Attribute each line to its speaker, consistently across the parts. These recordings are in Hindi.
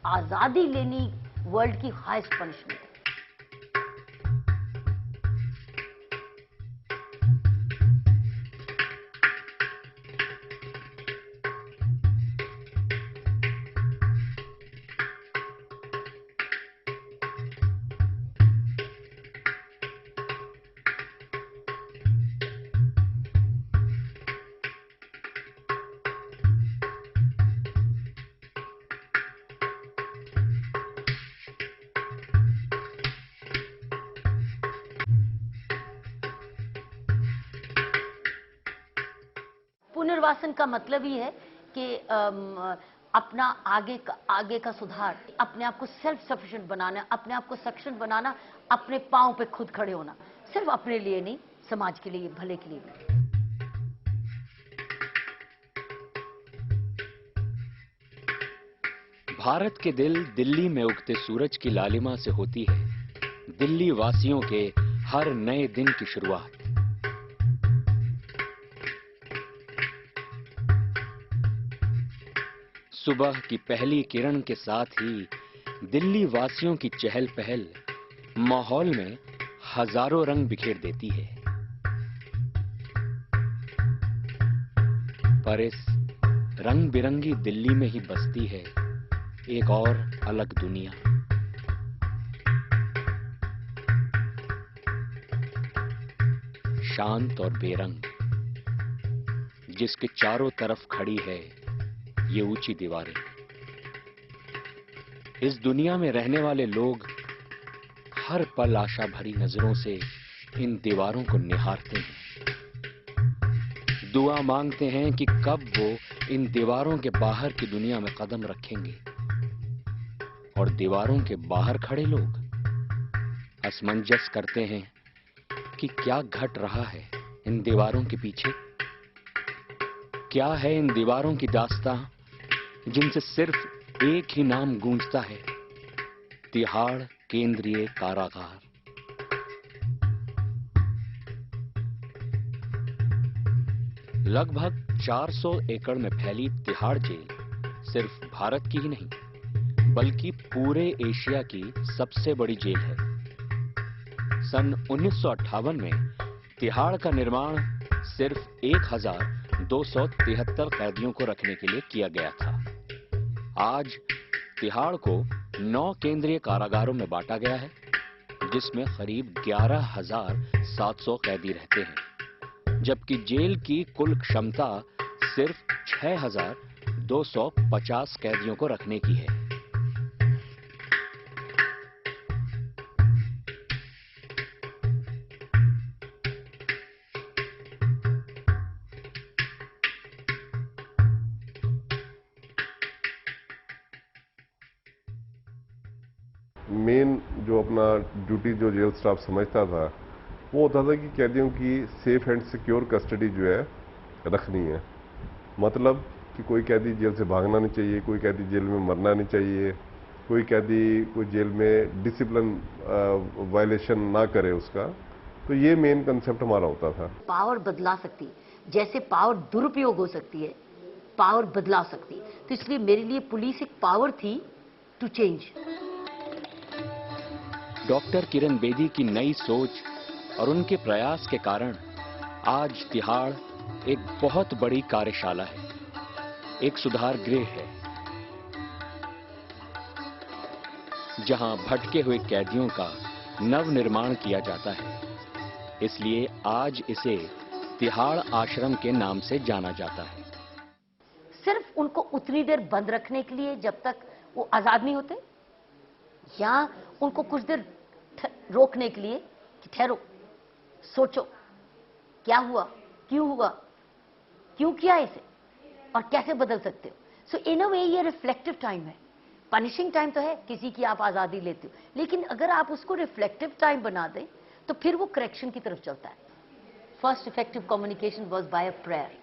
Speaker 1: आजादी लेनी वर्ल्ड की हाईएस्ट पनिशमेंट है। पुनर्वासन का मतलब ही है कि अपना आगे का सुधार, अपने आप को सेल्फ सफिशिएंट बनाना, अपने आप को सक्षम बनाना, अपने पांव पे खुद खड़े होना, सिर्फ अपने लिए नहीं, समाज के लिए, भले के लिए भी।
Speaker 2: भारत के दिल दिल्ली में उगते सूरज की लालिमा से होती है दिल्ली वासियों के हर नए दिन की शुरुआत। सुबह की पहली किरण के साथ ही दिल्ली वासियों की चहल पहल माहौल में हजारों रंग बिखेर देती है। पर इस रंग बिरंगी दिल्ली में ही बसती है एक और अलग दुनिया। शांत और बेरंग, जिसके चारों तरफ खड़ी है ये ऊंची दीवारें। इस दुनिया में रहने वाले लोग हर पल आशा भरी नजरों से इन दीवारों को निहारते हैं, दुआ मांगते हैं कि कब वो इन दीवारों के बाहर की दुनिया में कदम रखेंगे। और दीवारों के बाहर खड़े लोग असमंजस करते हैं कि क्या घट रहा है इन दीवारों के पीछे। क्या है इन दीवारों की दास्तां जिनसे सिर्फ एक ही नाम गूंजता है, तिहाड़ केंद्रीय कारागार। लगभग 400 एकड़ में फैली तिहाड़ जेल सिर्फ भारत की ही नहीं बल्कि पूरे एशिया की सबसे बड़ी जेल है। सन 1958 में तिहाड़ का निर्माण सिर्फ 1273 कैदियों को रखने के लिए किया गया था। आज तिहाड़ को 9 केंद्रीय कारागारों में बांटा गया है, जिसमें करीब 11,700 कैदी रहते हैं, जबकि जेल की कुल क्षमता सिर्फ 6,250 कैदियों को रखने की है।
Speaker 3: मेन जो अपना ड्यूटी जो जेल स्टाफ समझता था वो होता था कि कैदियों की सेफ एंड सिक्योर कस्टडी जो है रखनी है। मतलब कि कोई कैदी जेल से भागना नहीं चाहिए, कोई कैदी जेल में मरना नहीं चाहिए, कोई कैदी कोई जेल में डिसिप्लिन वायलेशन ना करे उसका। तो ये मेन कंसेप्ट हमारा होता था।
Speaker 1: पावर बदला सकती है, जैसे पावर दुरुपयोग हो सकती है, पावर बदला सकती है। तो इसलिए मेरे लिए पुलिस एक पावर थी to change.
Speaker 2: Doctor Kiran Bedi की नई सोच और उनके प्रयास के कारण आज तिहाड़ एक बहुत बड़ी कार्यशाला है, एक सुधार गृह है, जहां भटके हुए कैदियों का नव निर्माण किया जाता है। इसलिए आज इसे तिहाड़ आश्रम के नाम से जाना जाता है।
Speaker 1: सिर्फ उनको उतनी देर बंद रखने के लिए जब तक वो आजाद नहीं होते, या उनको कुछ देर रोकने के लिए कि ठहरो, सोचो क्या हुआ, क्यों किया इसे और कैसे बदल सकते हो। सो इन अ वे ये रिफ्लेक्टिव टाइम है। पनिशिंग टाइम तो है, किसी की आप आजादी लेते हो, लेकिन अगर आप उसको रिफ्लेक्टिव टाइम बना दें तो फिर वो करेक्शन की तरफ चलता है। First effective communication was by a prayer.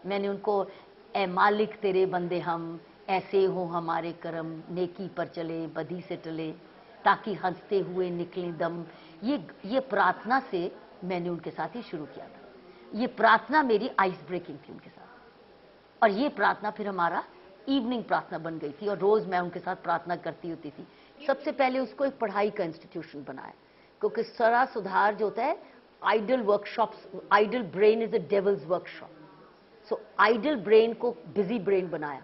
Speaker 1: मैंने उनको ए मालिक तेरे बंदे हम, ऐसे हो हमारे कर्म, नेकी पर चले बदी से टले, ताकि हंसते हुए निकले दम। ये प्रार्थना से मैंने उनके साथ ही शुरू किया था। ये प्रार्थना मेरी आइस ब्रेकिंग थी उनके साथ, और ये प्रार्थना फिर हमारा इवनिंग प्रार्थना बन गई थी और रोज मैं उनके साथ प्रार्थना करती होती थी। सबसे पहले उसको एक पढ़ाई का इंस्टीट्यूशन बनाया, क्योंकि सारा सुधार जो होता है idle workshops, idle brain is a devil's workshop, so idle brain को बिजी ब्रेन बनाया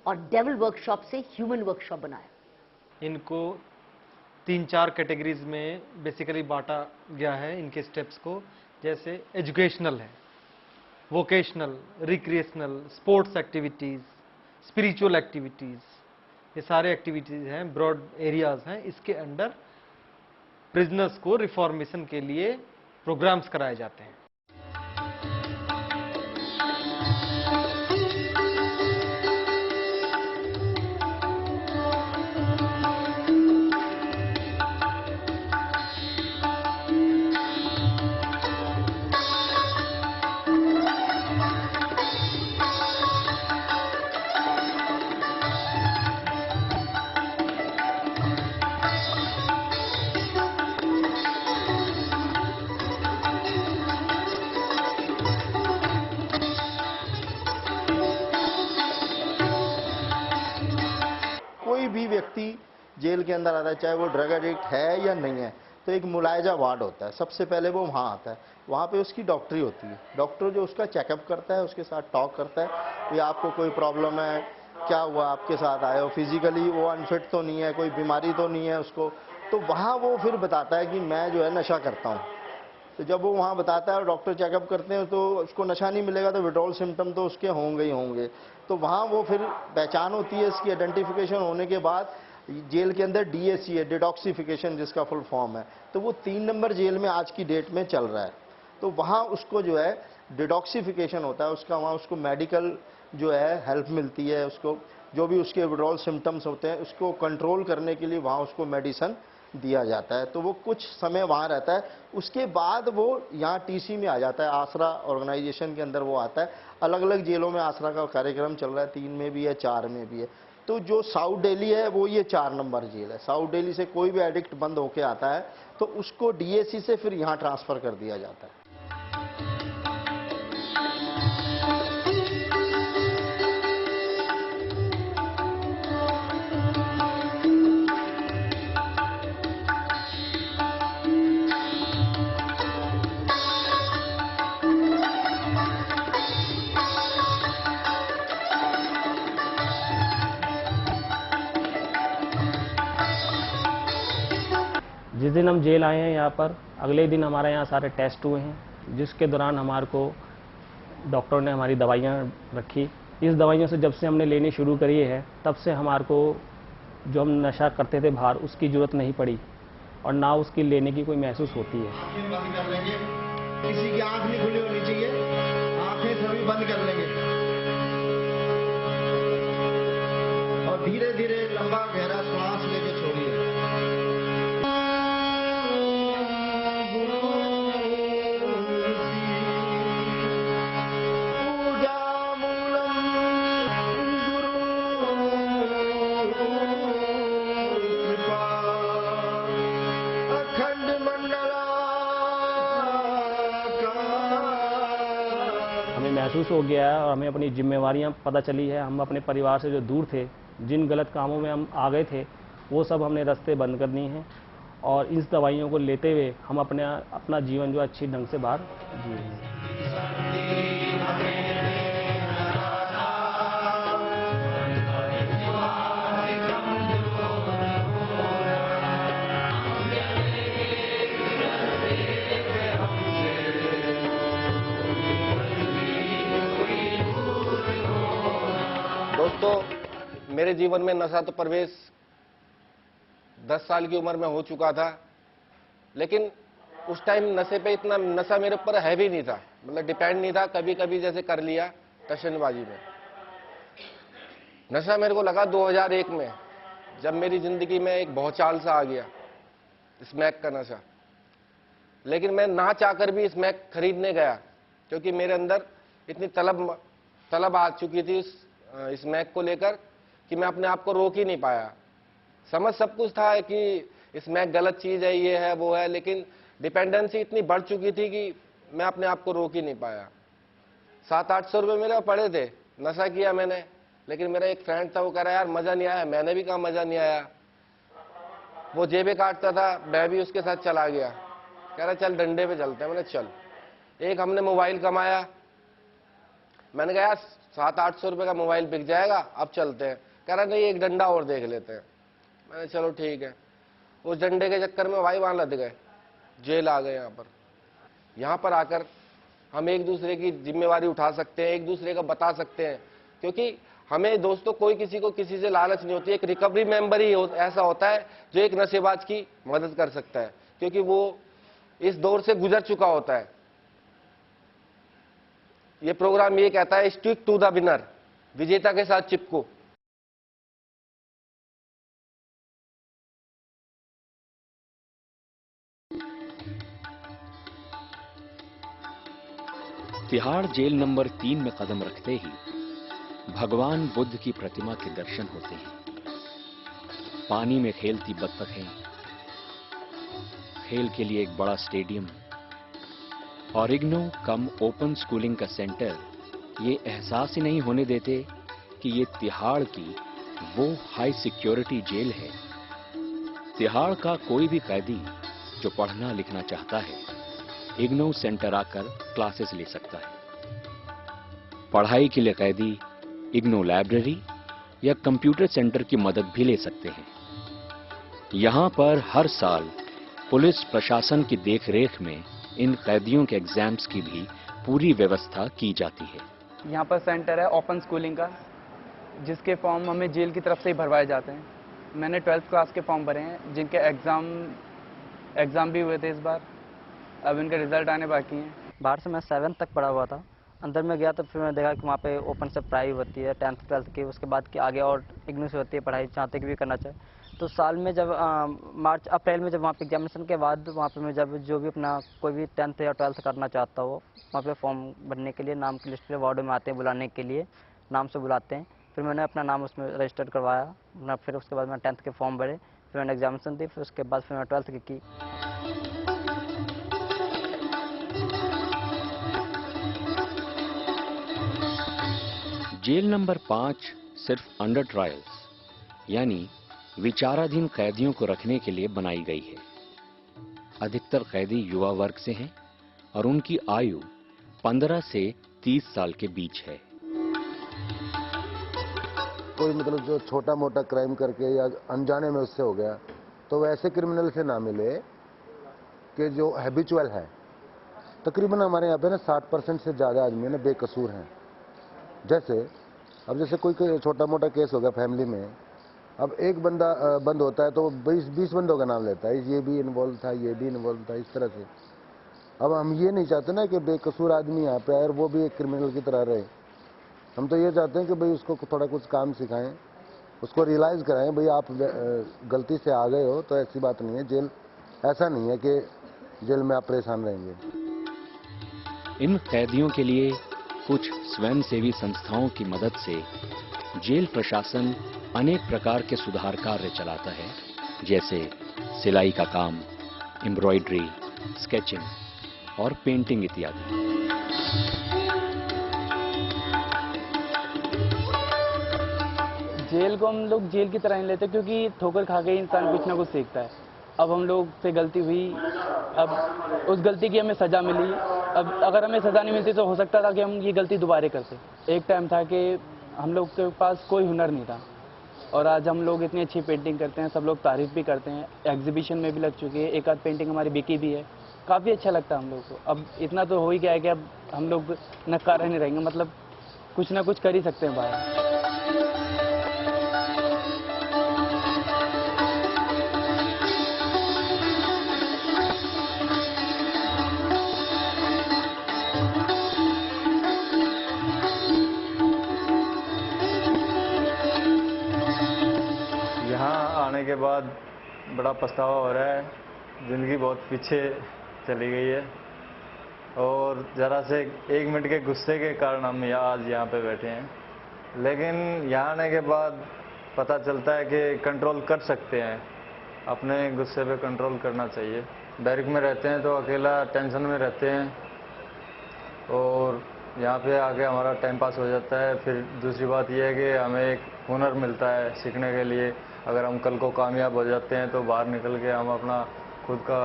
Speaker 1: और डेविल वर्कशॉप से ह्यूमन वर्कशॉप बनाया।
Speaker 4: इनको 3-4 कैटेगरीज में बेसिकली बांटा गया है इनके स्टेप्स को, जैसे एजुकेशनल है, vocational, recreational, sports activities, spiritual activities, ये सारे एक्टिविटीज़ हैं, ब्रॉड एरियाज़ हैं। इसके अंडर प्रिजनर्स को रिफॉर्मेशन के लिए प्रोग्राम्स कराए जाते हैं।
Speaker 5: कोई भी व्यक्ति जेल के अंदर आता है, चाहे वो ड्रग एडिक्ट है या नहीं है, तो एक मुलायजा वार्ड होता है। सबसे पहले वो वहाँ आता है, वहाँ पे उसकी डॉक्टरी होती है। डॉक्टर जो उसका चेकअप करता है, उसके साथ टॉक करता है कि आपको कोई प्रॉब्लम है, क्या हुआ, आपके साथ आए हो, फिजिकली वो अनफिट तो नहीं है, कोई बीमारी तो नहीं है उसको। तो वहाँ वो फिर बताता है कि मैं जो है नशा करता हूँ। तो जब वो वहाँ बताता है और डॉक्टर चेकअप करते हैं तो उसको नशा नहीं मिलेगा तो विड्रॉल सिम्टम तो उसके होंगे ही होंगे। तो वहाँ वो फिर पहचान होती है, इसकी आइडेंटिफिकेशन होने के बाद जेल के अंदर DAC है, डिटॉक्सिफिकेशन जिसका फुल फॉर्म है, तो वो 3 नंबर जेल में आज की डेट में चल रहा है। तो वहाँ उसको जो है डिटॉक्सिफिकेशन होता है, उसका वहाँ उसको मेडिकल जो है हेल्प मिलती है, उसको जो भी उसके विड्रॉल सिम्टम्स होते हैं उसको कंट्रोल करने के लिए वहाँ उसको मेडिसिन दिया जाता है। तो वो कुछ समय वहाँ रहता है, उसके बाद वो यहाँ TC में आ जाता है, आसरा ऑर्गेनाइजेशन के अंदर वो आता है। अलग अलग जेलों में आसरा का कार्यक्रम चल रहा है, 3 में भी है, 4 में भी है। तो जो साउथ दिल्ली है वो ये 4 नंबर जेल है। साउथ दिल्ली से कोई भी एडिक्ट बंद होके आता है तो उसको DAC से फिर यहाँ ट्रांसफ़र कर दिया जाता है।
Speaker 6: जिस दिन हम जेल आए हैं यहाँ पर, अगले दिन हमारे यहाँ सारे टेस्ट हुए हैं, जिसके दौरान हमारे को डॉक्टर ने हमारी दवाइयाँ रखी। इस दवाइयों से जब से हमने लेनी शुरू करी है, तब से हमारे को जो हम नशा करते थे बाहर, उसकी ज़रूरत नहीं पड़ी और ना उसकी लेने की कोई महसूस होती है।
Speaker 5: बंद कर लेंगे, किसी की आंख नहीं खुली होनी चाहिए, आंखें सभी बंद कर लेंगे और धीरे धीरे लंबा गहरा श्वास लेके छोड़िए।
Speaker 6: हमें महसूस हो गया है और हमें अपनी जिम्मेवारियां पता चली है। हम अपने परिवार से जो दूर थे, जिन गलत कामों में हम आ गए थे, वो सब हमने रास्ते बंद कर दिए हैं और इस दवाइयों को लेते हुए हम अपना जीवन जो अच्छी ढंग से बाहर जी रहे हैं।
Speaker 7: दोस्तों, मेरे जीवन में नशा तो प्रवेश 10 साल की उम्र में हो चुका था, लेकिन उस टाइम नशे पे इतना नशा मेरे ऊपर हैवी नहीं था, मतलब डिपेंड नहीं था। कभी कभी जैसे कर लिया टशनबाजी में। नशा मेरे को लगा 2001 में, जब मेरी जिंदगी में एक भौचाल सा आ गया, स्मैक का नशा। लेकिन मैं ना चाहकर भी स्मैक खरीदने गया, क्योंकि मेरे अंदर इतनी तलब आ चुकी थी स्मैक को लेकर कि मैं अपने आप को रोक ही नहीं पाया। समझ सब कुछ था कि स्मैक गलत चीज़ है, ये है वो है, लेकिन डिपेंडेंसी इतनी बढ़ चुकी थी कि मैं अपने आप को रोक ही नहीं पाया। 700-800 रुपये मेरे पड़े थे, नशा किया मैंने, लेकिन मेरा एक फ्रेंड था, वो कह रहा यार मज़ा नहीं आया। मैंने भी कहा मज़ा नहीं आया। वो जेबें काटता था, मैं भी उसके साथ चला गया। कह रहा चल डंडे पे चलते हैं। मैंने चल। एक हमने मोबाइल कमाया। मैंने कहा यार 700-800 रुपये का मोबाइल बिक जाएगा, अब चलते हैं। कह रहा नहीं एक डंडा और देख लेते हैं। मैंने चलो ठीक है। उस डंडे के चक्कर में भाई वहाँ लद गए, जेल आ गए। यहाँ पर आकर हम एक दूसरे की जिम्मेवारी उठा सकते हैं, एक दूसरे का बता सकते हैं, क्योंकि हमें दोस्तों कोई किसी को किसी से लालच नहीं होती। एक रिकवरी मेंबर ही ऐसा होता है जो एक नशेबाज की मदद कर सकता है, क्योंकि वो इस दौर से गुजर चुका होता है। ये प्रोग्राम ये कहता है स्टिक टू द विनर, विजेता के साथ चिपको।
Speaker 2: तिहाड़ जेल नंबर 3 में कदम रखते ही भगवान बुद्ध की प्रतिमा के दर्शन होते हैं। पानी में खेलती बत्तखें, खेल के लिए एक बड़ा स्टेडियम और इग्नो कम ओपन स्कूलिंग का सेंटर ये एहसास ही नहीं होने देते कि ये तिहाड़ की वो हाई सिक्योरिटी जेल है। तिहाड़ का कोई भी कैदी जो पढ़ना लिखना चाहता है, इग्नो सेंटर आकर क्लासेस ले सकता है। पढ़ाई के लिए कैदी इग्नो लाइब्रेरी या कंप्यूटर सेंटर की मदद भी ले सकते हैं। यहां पर हर साल पुलिस प्रशासन की देखरेख में इन कैदियों के एग्जाम्स की भी पूरी व्यवस्था की जाती है।
Speaker 8: यहाँ पर सेंटर है ओपन स्कूलिंग का, जिसके फॉर्म हमें जेल की तरफ से ही भरवाए जाते हैं। मैंने 12th क्लास के फॉर्म भरे हैं, जिनके एग्ज़ाम भी हुए थे इस बार। अब इनके रिजल्ट आने बाकी हैं।
Speaker 9: बाहर से मैं 7th तक पढ़ा हुआ था। अंदर में गया तो फिर मैंने देखा कि वहाँ पे ओपन से पढ़ाई होती है 10th 12th की, उसके बाद की आगे और इग्नू से होती है पढ़ाई, जहाँ तक भी करना चाहे। तो साल में जब मार्च अप्रैल में जब वहाँ पे एग्जामिनेशन के बाद वहाँ पे मैं जब जो भी अपना कोई भी 10th या 12th करना चाहता हो, वहाँ पे फॉर्म भरने के लिए नाम की लिस्ट पे वार्ड में आते हैं बुलाने के लिए, नाम से बुलाते हैं। फिर मैंने अपना नाम उसमें रजिस्टर करवाया। फिर उसके बाद मैंने 10th के फॉर्म भरे, फिर मैंने एग्जामिनेशन दी, फिर उसके बाद फिर मैंने 12th की।
Speaker 2: जेल नंबर 5 सिर्फ अंडर ट्रायल्स यानी विचाराधीन कैदियों को रखने के लिए बनाई गई है। अधिकतर कैदी युवा वर्ग से हैं और उनकी आयु 15 से 30 साल के बीच है।
Speaker 10: कोई मतलब जो छोटा मोटा क्राइम करके या अनजाने में उससे हो गया, तो वैसे क्रिमिनल से ना मिले कि जो हैबिचुअल है। तकरीबन हमारे यहाँ पे ना 60% से ज़्यादा आदमी ना बेकसूर हैं। जैसे कोई छोटा मोटा केस हो गया फैमिली में, अब एक बंदा बंद होता है तो 20 बंदों का नाम लेता है, ये भी इन्वॉल्व था, ये भी इन्वॉल्व था, इस तरह से। अब हम ये नहीं चाहते ना कि बेकसूर आदमी यहाँ पे आए और वो भी एक क्रिमिनल की तरह रहे। हम तो ये चाहते हैं कि भाई उसको थोड़ा कुछ काम सिखाएं, उसको रियलाइज़ कराएं, भाई आप गलती से आ गए हो तो ऐसी बात नहीं है। जेल ऐसा नहीं है कि जेल में आप परेशान रहेंगे।
Speaker 2: इन कैदियों के लिए कुछ स्वयंसेवी संस्थाओं की मदद से जेल प्रशासन अनेक प्रकार के सुधार कार्य चलाता है, जैसे सिलाई का काम, एम्ब्रॉयडरी, स्केचिंग और पेंटिंग इत्यादि।
Speaker 8: जेल को हम लोग जेल की तरह नहीं लेते, क्योंकि ठोकर खा के इंसान कुछ ना कुछ सीखता है। अब हम लोग से गलती हुई, अब उस गलती की हमें सज़ा मिली। अब अगर हमें सज़ा नहीं मिलती तो हो सकता था कि हम ये गलती दोबारा करते। एक टाइम था कि हम लोग के पास कोई हुनर नहीं था, और आज हम लोग इतनी अच्छी पेंटिंग करते हैं, सब लोग तारीफ़ भी करते हैं। एग्जीबिशन में भी लग चुकी है, एक आध पेंटिंग हमारी बिकी भी है, काफ़ी अच्छा लगता है हम लोग को। अब इतना तो हो ही गया है कि अब हम लोग नकारा नहीं रहेंगे, मतलब कुछ ना कुछ कर ही सकते हैं बाहर।
Speaker 11: के बाद बड़ा पछतावा हो रहा है। ज़िंदगी बहुत पीछे चली गई है और ज़रा से 1 मिनट के गुस्से के कारण हम आज यहाँ पे बैठे हैं। लेकिन यहाँ आने के बाद पता चलता है कि कंट्रोल कर सकते हैं, अपने गुस्से पे कंट्रोल करना चाहिए। बैरिक में रहते हैं तो अकेला टेंशन में रहते हैं और यहाँ पे आके हमारा टाइम पास हो जाता है। फिर दूसरी बात यह है कि हमें एक हुनर मिलता है सीखने के लिए। अगर हम कल को कामयाब हो जाते हैं तो बाहर निकल के हम अपना खुद का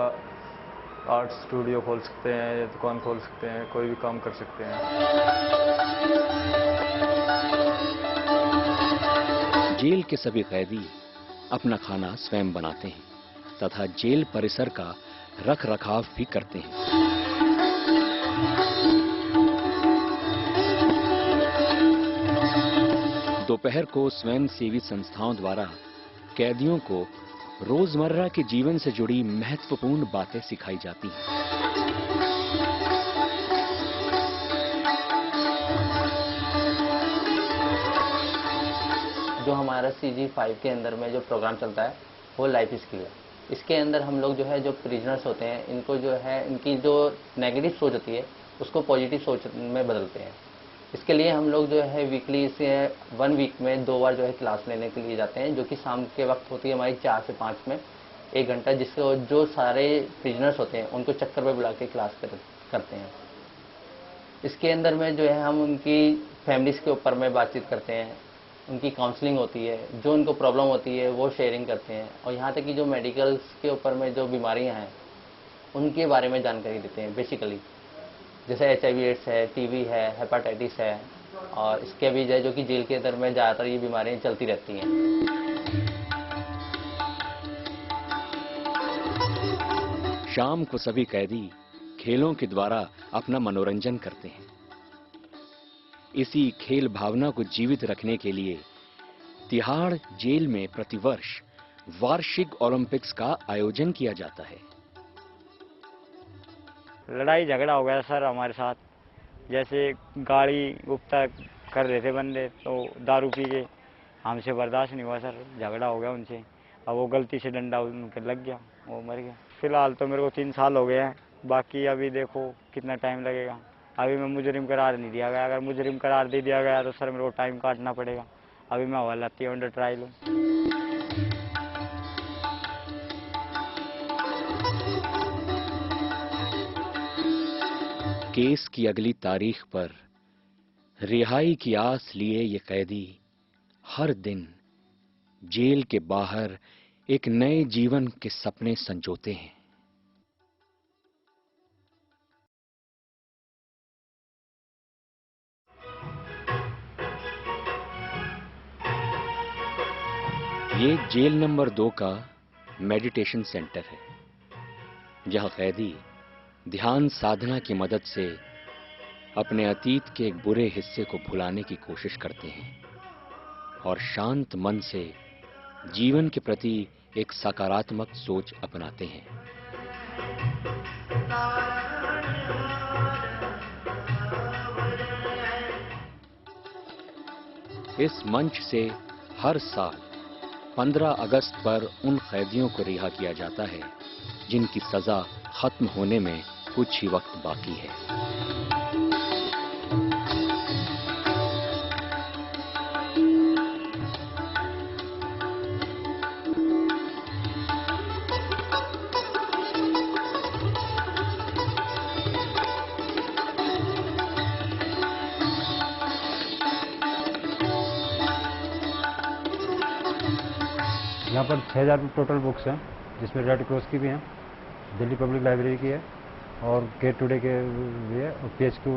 Speaker 11: आर्ट स्टूडियो खोल सकते हैं या दुकान खोल सकते हैं, कोई भी काम कर सकते हैं।
Speaker 2: जेल के सभी कैदी अपना खाना स्वयं बनाते हैं तथा जेल परिसर का रख रखाव भी करते हैं। दोपहर को स्वयंसेवी संस्थाओं द्वारा कैदियों को रोजमर्रा के जीवन से जुड़ी महत्वपूर्ण बातें सिखाई जाती हैं।
Speaker 12: जो हमारा CG5 के अंदर में जो प्रोग्राम चलता है वो लाइफ स्किल है। इसके अंदर हम लोग जो है जो प्रिजनर्स होते हैं इनको जो है इनकी जो नेगेटिव सोच होती है उसको पॉजिटिव सोच में बदलते हैं। इसके लिए हम लोग जो है वीकली से 1 वीक में 2 बार जो है क्लास लेने के लिए जाते हैं, जो कि शाम के वक्त होती है हमारी 4 से 5 में 1 घंटा, जिसको जो सारे प्रिजनर्स होते हैं उनको चक्कर पे बुला के क्लास करते हैं। इसके अंदर में जो है हम उनकी फैमिलीज़ के ऊपर में बातचीत करते हैं, उनकी काउंसलिंग होती है, जो उनको प्रॉब्लम होती है वो शेयरिंग करते हैं, और यहाँ तक कि जो मेडिकल्स के ऊपर में जो बीमारियाँ हैं उनके बारे में जानकारी देते हैं। बेसिकली जैसे HIV/AIDS है, TB है, हेपेटाइटिस है, और इसके भी जो कि जेल के अंदर में ज़्यादातर ये बीमारियाँ चलती रहती हैं।
Speaker 2: शाम को सभी कैदी खेलों के द्वारा अपना मनोरंजन करते हैं। इसी खेल भावना को जीवित रखने के लिए तिहाड़ जेल में प्रतिवर्ष वार्षिक ओलंपिक्स का आयोजन किया जाता है।
Speaker 13: लड़ाई झगड़ा हो गया सर हमारे साथ, जैसे गाड़ी गुप्ता कर रहे थे बंदे तो दारू पी के, हमसे बर्दाश्त नहीं हुआ सर, झगड़ा हो गया उनसे। अब वो गलती से डंडा उनके लग गया, वो मर गया। फिलहाल तो मेरे को 3 साल हो गए हैं, बाकी अभी देखो कितना टाइम लगेगा। अभी मैं मुजरिम करार नहीं दिया गया, अगर मुजरिम करार दे दिया गया तो सर मेरे को टाइम काटना पड़ेगा। अभी मैं हवालाती अंडर ट्रायल हूँ।
Speaker 2: केस की अगली तारीख पर रिहाई की आस लिए ये कैदी हर दिन जेल के बाहर एक नए जीवन के सपने संजोते हैं। ये जेल नंबर 2 का मेडिटेशन सेंटर है, जहां कैदी ध्यान साधना की मदद से अपने अतीत के एक बुरे हिस्से को भुलाने की कोशिश करते हैं और शांत मन से जीवन के प्रति एक सकारात्मक सोच अपनाते हैं। इस मंच से हर साल 15 अगस्त पर उन कैदियों को रिहा किया जाता है जिनकी सजा खत्म होने में कुछ ही वक्त बाकी है।
Speaker 14: यहाँ पर 6000 टोटल बुक्स हैं, जिसमें रेड क्रॉस की भी हैं, दिल्ली पब्लिक लाइब्रेरी की है और गेट टुडे के भी है, और PHQ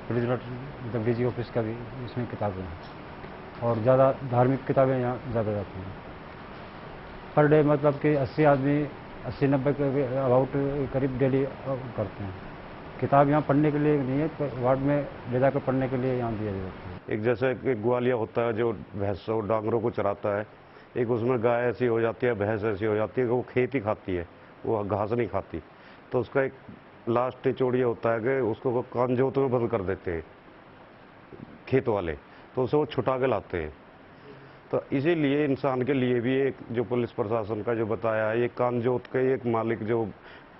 Speaker 14: प्रिजनर मतलब DG ऑफिस का भी इसमें किताबें हैं, और ज़्यादा धार्मिक किताबें यहाँ ज़्यादा जाती हैं। पर डे मतलब कि 80 आदमी 80-90 के अबाउट करीब डेली करते हैं। किताब यहाँ पढ़ने के लिए नहीं है, वार्ड में ले जाकर पढ़ने के लिए यहाँ दिया जाता है।
Speaker 15: एक जैसे एक ग्वालिया होता है जो भैंसों डांगरों को चराता है, एक उसमें गाय ऐसी हो जाती है, भैंस ऐसी हो जाती है कि वो खेत ही खाती है, वो घास नहीं खाती। तो उसका एक लास्ट स्टेज ये होता है कि उसको वो कानजोत में बंद कर देते हैं खेत वाले, तो उसे वो छुटा के लाते हैं। तो इसीलिए इंसान के लिए भी एक जो पुलिस प्रशासन का जो बताया है, ये कानजोत के एक मालिक जो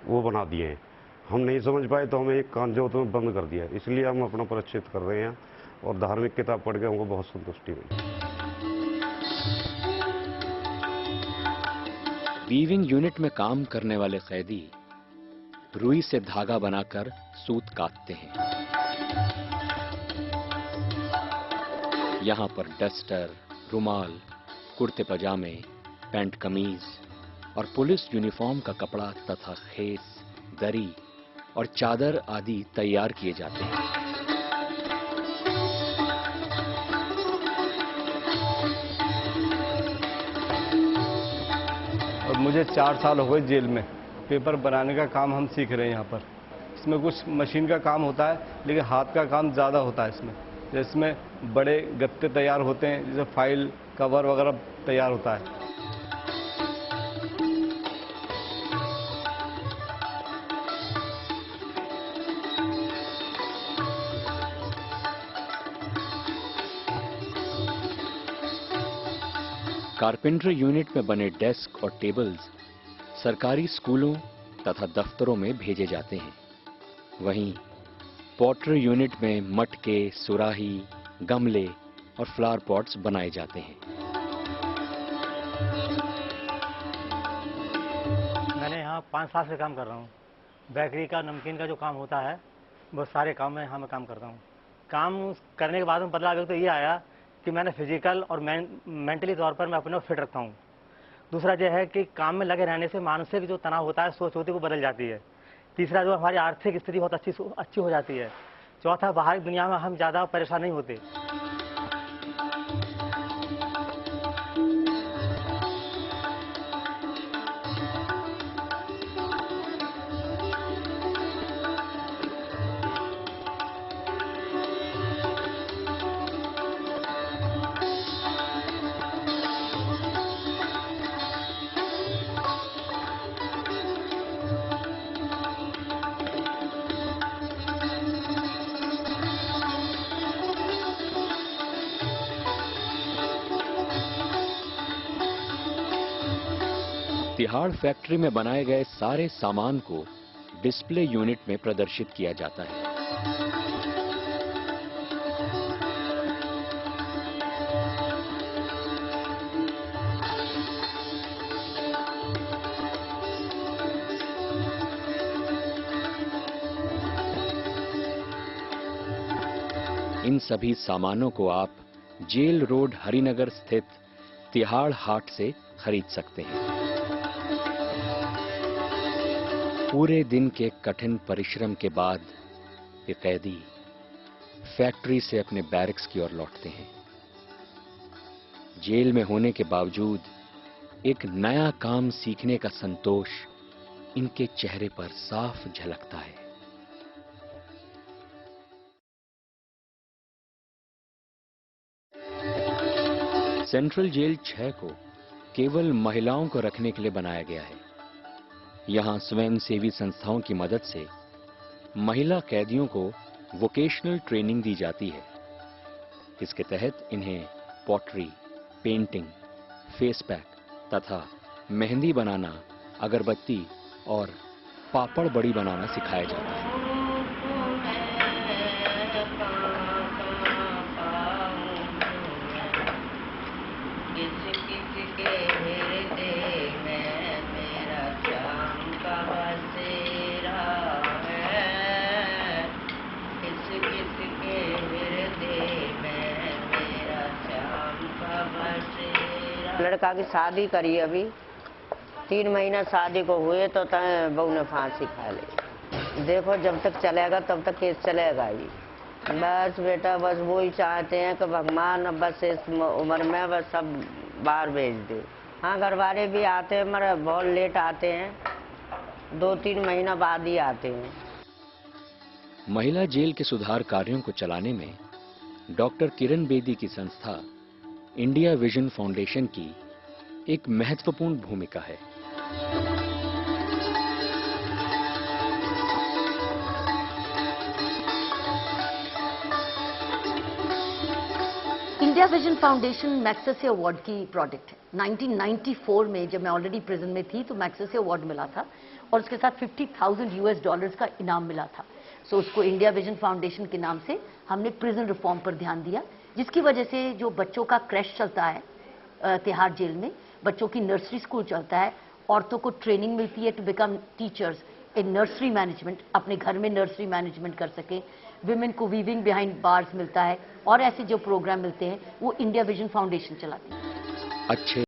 Speaker 15: वो बना दिए हैं। हम नहीं समझ पाए तो हमें एक कानजोत में बंद कर दिया, इसलिए हम अपना परिचित कर रहे हैं और धार्मिक किताब पढ़ के हमको बहुत संतुष्टि हुई।
Speaker 2: वीविंग यूनिट में काम करने वाले कैदी रुई से धागा बनाकर सूत काटते हैं। यहाँ पर डस्टर, रुमाल, कुर्ते पजामे, पैंट कमीज और पुलिस यूनिफॉर्म का कपड़ा तथा खेस, दरी और चादर आदि तैयार किए जाते हैं।
Speaker 16: और मुझे 4 साल हो गए जेल में। पेपर बनाने का काम हम सीख रहे हैं यहाँ पर। इसमें कुछ मशीन का काम होता है, लेकिन हाथ का काम ज़्यादा होता है इसमें। जिसमें बड़े गत्ते तैयार होते हैं, जैसे फाइल कवर वगैरह तैयार होता है।
Speaker 2: कारपेंटर यूनिट में बने डेस्क और टेबल्स सरकारी स्कूलों तथा दफ्तरों में भेजे जाते हैं। वहीं पॉटर यूनिट में मटके, सुराही, गमले और फ्लावर पॉट्स बनाए जाते हैं।
Speaker 17: मैंने यहाँ 5 साल से काम कर रहा हूँ। बेकरी का, नमकीन का जो काम होता है, बहुत सारे काम में यहाँ मैं काम करता हूँ। काम करने के बाद में बदलाव तो ये आया कि मैंने फिजिकल और मेंटली तौर पर मैं अपने को फिट रखता हूँ। दूसरा जो है कि काम में लगे रहने से मानसिक जो तनाव होता है, सोच होती है, वो बदल जाती है। तीसरा जो हमारी आर्थिक स्थिति बहुत अच्छी हो जाती है। चौथा, बाहर दुनिया में हम ज़्यादा परेशान नहीं होते।
Speaker 2: तिहाड़ फैक्ट्री में बनाए गए सारे सामान को डिस्प्ले यूनिट में प्रदर्शित किया जाता है। इन सभी सामानों को आप जेल रोड, हरिनगर स्थित तिहाड़ हाट से खरीद सकते हैं। पूरे दिन के कठिन परिश्रम के बाद ये कैदी फैक्ट्री से अपने बैरक्स की ओर लौटते हैं। जेल में होने के बावजूद एक नया काम सीखने का संतोष इनके चेहरे पर साफ झलकता है। सेंट्रल जेल 6 को केवल महिलाओं को रखने के लिए बनाया गया है। यहां स्वयंसेवी संस्थाओं की मदद से महिला कैदियों को वोकेशनल ट्रेनिंग दी जाती है। इसके तहत इन्हें पॉटरी, पेंटिंग, फेस पैक तथा मेहंदी बनाना, अगरबत्ती और पापड़ बड़ी बनाना सिखाया जाता है।
Speaker 18: लड़का की शादी करी अभी 3 महीना शादी को हुए तो बहू ने फांसी खा ली। देखो जब तक चलेगा तब तक केस चलेगा ही। बस बेटा बस वो ही चाहते हैं कि भगवान अब बस इस उम्र में बस सब बाहर भेज दे। हाँ घर वाले भी आते हैं मगर बहुत लेट आते हैं, 2-3 महीना बाद ही आते हैं।
Speaker 2: महिला जेल के सुधार कार्यों को चलाने में डॉक्टर किरण बेदी की संस्था इंडिया विजन फाउंडेशन की एक महत्वपूर्ण भूमिका है।
Speaker 1: India vision foundation Magsaysay award की प्रोडक्ट है। 1994 में जब मैं ऑलरेडी प्रिजन में थी तो मैक्सेसे अवार्ड मिला था और उसके साथ $50,000 का इनाम मिला था। सो उसको इंडिया विजन फाउंडेशन के नाम से हमने प्रिजन रिफॉर्म पर ध्यान दिया, जिसकी वजह से जो बच्चों का क्रैश चलता है तिहाड़ जेल में, बच्चों की नर्सरी स्कूल चलता है, औरतों को ट्रेनिंग मिलती है to become teachers, in nursery management, अपने घर में नर्सरी मैनेजमेंट कर सकें। विमेन को वीविंग बिहाइंड बार्स मिलता है और ऐसे जो प्रोग्राम मिलते हैं वो इंडिया विजन फाउंडेशन चलाती है।
Speaker 2: अच्छे